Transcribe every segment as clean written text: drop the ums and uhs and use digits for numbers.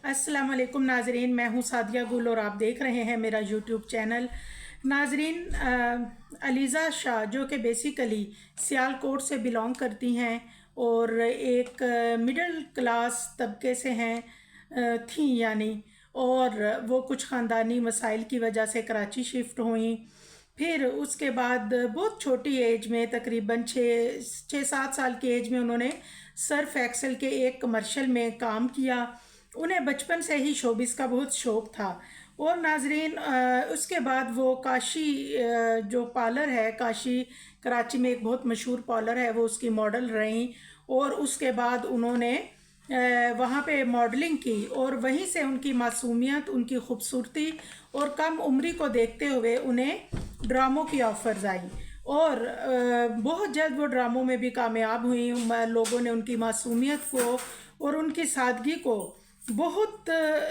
अस्सलाम वालेकुम नाजरीन, मैं हूँ सादिया गुल और आप देख रहे हैं मेरा यूट्यूब चैनल। नाजरीन, अलीज़ा शाह जो कि बेसिकली सियालकोट से बिलोंग करती हैं और एक मिडिल क्लास तबके से हैं थी यानी, और वो कुछ ख़ानदानी मसाइल की वजह से कराची शिफ्ट हुई। फिर उसके बाद बहुत छोटी एज में, तकरीबन छः सात साल की एज में, उन्होंने सर्फ एक्सेल के एक कमर्शियल में काम किया। उन्हें बचपन से ही शोबिस का बहुत शौक़ था। और नाजरीन, उसके बाद वो काशी जो पार्लर है, काशी कराची में एक बहुत मशहूर पार्लर है, वो उसकी मॉडल रहीं। और उसके बाद उन्होंने वहाँ पे मॉडलिंग की और वहीं से उनकी मासूमियत, उनकी खूबसूरती और कम उम्री को देखते हुए उन्हें ड्रामों की ऑफ़र्स आई और बहुत जल्द वो ड्रामों में भी कामयाब हुई। लोगों ने उनकी मासूमियत को और उनकी सादगी को बहुत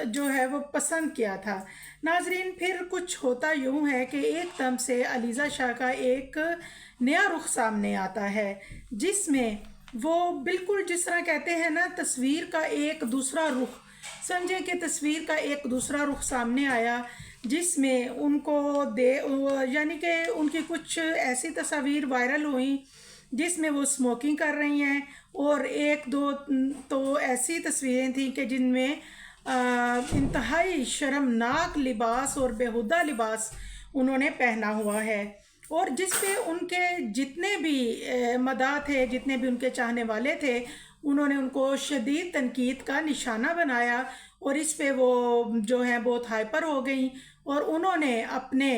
जो है वो पसंद किया था। नाजरीन, फिर कुछ होता यूँ है कि एकदम से अलीज़ा शाह का एक नया रुख सामने आता है, जिसमें वो बिल्कुल जिस तरह कहते हैं ना, तस्वीर का एक दूसरा रुख, समझें कि तस्वीर का एक दूसरा रुख सामने आया, जिसमें उनको यानी कि उनकी कुछ ऐसी तस्वीर वायरल हुई जिसमें वो स्मोकिंग कर रही हैं, और एक दो तो ऐसी तस्वीरें थी कि जिनमें इंतहाई शर्मनाक लिबास और बेहुदा लिबास उन्होंने पहना हुआ है, और जिस पे उनके जितने भी मदाह थे, जितने भी उनके चाहने वाले थे, उन्होंने उनको शदीद तनकीद का निशाना बनाया। और इस पे वो जो है बहुत हाइपर हो गई और उन्होंने अपने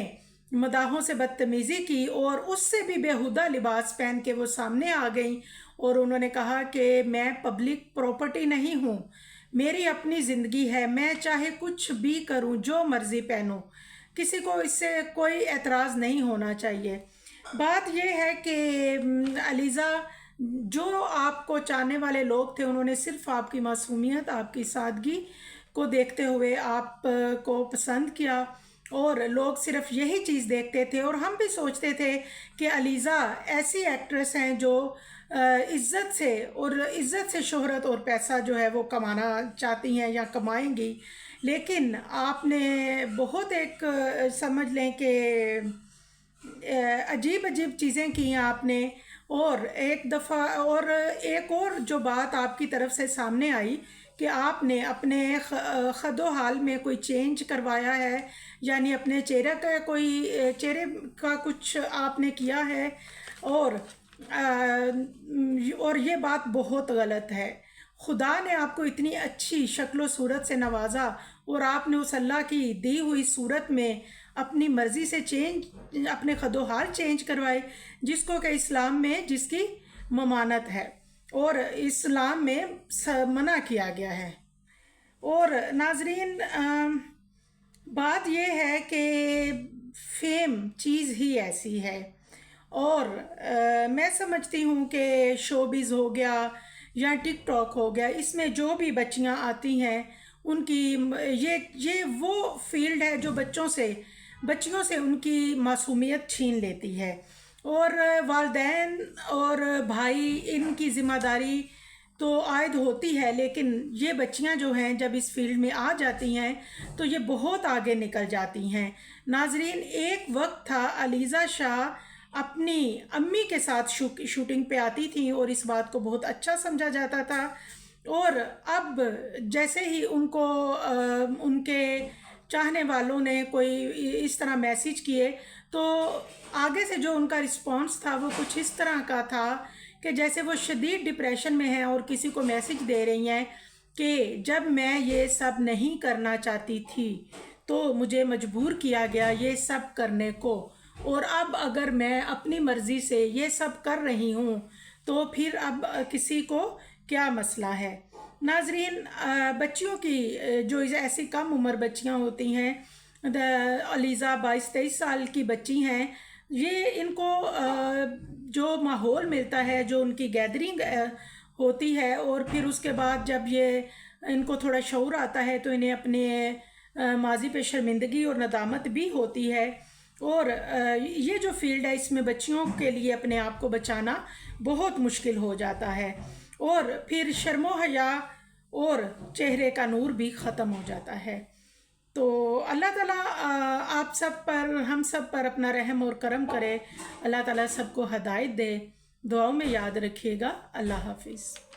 मदाहों से बदतमीज़ी की और उससे भी बेहुदा लिबास पहन के वो सामने आ गई। और उन्होंने कहा कि मैं पब्लिक प्रॉपर्टी नहीं हूँ, मेरी अपनी ज़िंदगी है, मैं चाहे कुछ भी करूँ, जो मर्ज़ी पहनूँ, किसी को इससे कोई एतराज़ नहीं होना चाहिए। बात यह है कि अलीज़ा, जो आपको चाहने वाले लोग थे, उन्होंने सिर्फ़ आपकी मासूमियत, आपकी सादगी को देखते हुए आप को पसंद किया, और लोग सिर्फ यही चीज़ देखते थे। और हम भी सोचते थे कि अलीज़ा ऐसी एक्ट्रेस हैं जो इज़्ज़त से शोहरत और पैसा जो है वो कमाना चाहती हैं या कमाएंगी, लेकिन आपने बहुत एक समझ लें कि अजीब अजीब चीज़ें की हैं आपने। और एक दफ़ा और एक और जो बात आपकी तरफ से सामने आई कि आपने अपने खदो हाल में कोई चेंज करवाया है, यानी अपने चेहरे का कुछ आपने किया है, और ये बात बहुत गलत है। खुदा ने आपको इतनी अच्छी शक्ल व सूरत से नवाजा और आपने उस अल्लाह की दी हुई सूरत में अपनी मर्ज़ी से अपने खदो हाल चेंज करवाए, जिसको कि इस्लाम में जिसकी ममानत है और इस्लाम में मना किया गया है। और नाजरीन, बात यह है कि फेम चीज़ ही ऐसी है, और मैं समझती हूँ कि शोबिज़ हो गया या टिकटॉक हो गया, इसमें जो भी बच्चियाँ आती हैं उनकी ये वो फील्ड है जो बच्चियों से उनकी मासूमियत छीन लेती है। और वालिदैन और भाई, इनकी ज़िम्मेदारी तो आयद होती है, लेकिन ये बच्चियां जो हैं जब इस फील्ड में आ जाती हैं तो ये बहुत आगे निकल जाती हैं। नाजरीन, एक वक्त था अलीज़ा शाह अपनी अम्मी के साथ शूटिंग पे आती थी और इस बात को बहुत अच्छा समझा जाता था। और अब जैसे ही उनको उनके चाहने वालों ने कोई इस तरह मैसेज किए, तो आगे से जो उनका रिस्पॉन्स था वो कुछ इस तरह का था कि जैसे वो शदीद डिप्रेशन में हैं और किसी को मैसेज दे रही हैं कि जब मैं ये सब नहीं करना चाहती थी तो मुझे मजबूर किया गया ये सब करने को, और अब अगर मैं अपनी मर्ज़ी से ये सब कर रही हूँ तो फिर अब किसी को क्या मसला है। नाजरीन, बच्चियों की जो ऐसी कम उम्र बच्चियाँ होती हैं, अलीज़ा 22-23 साल की बच्ची हैं, ये इनको जो माहौल मिलता है, जो उनकी गैदरिंग होती है, और फिर उसके बाद जब ये इनको थोड़ा शऊर आता है तो इन्हें अपने माजी पे शर्मिंदगी और नदामत भी होती है। और ये जो फील्ड है, इसमें बच्चियों के लिए अपने आप को बचाना बहुत मुश्किल हो जाता है। और फिर शर्मो हया اور چہرے کا نور بھی ختم ہو جاتا ہے۔ تو اللہ تعالیٰ آپ سب پر، ہم سب پر اپنا رحم اور کرم کرے۔ اللہ تعالیٰ سب کو ہدایت دے۔ دعاؤں میں یاد رکھیے گا۔ اللہ حافظ۔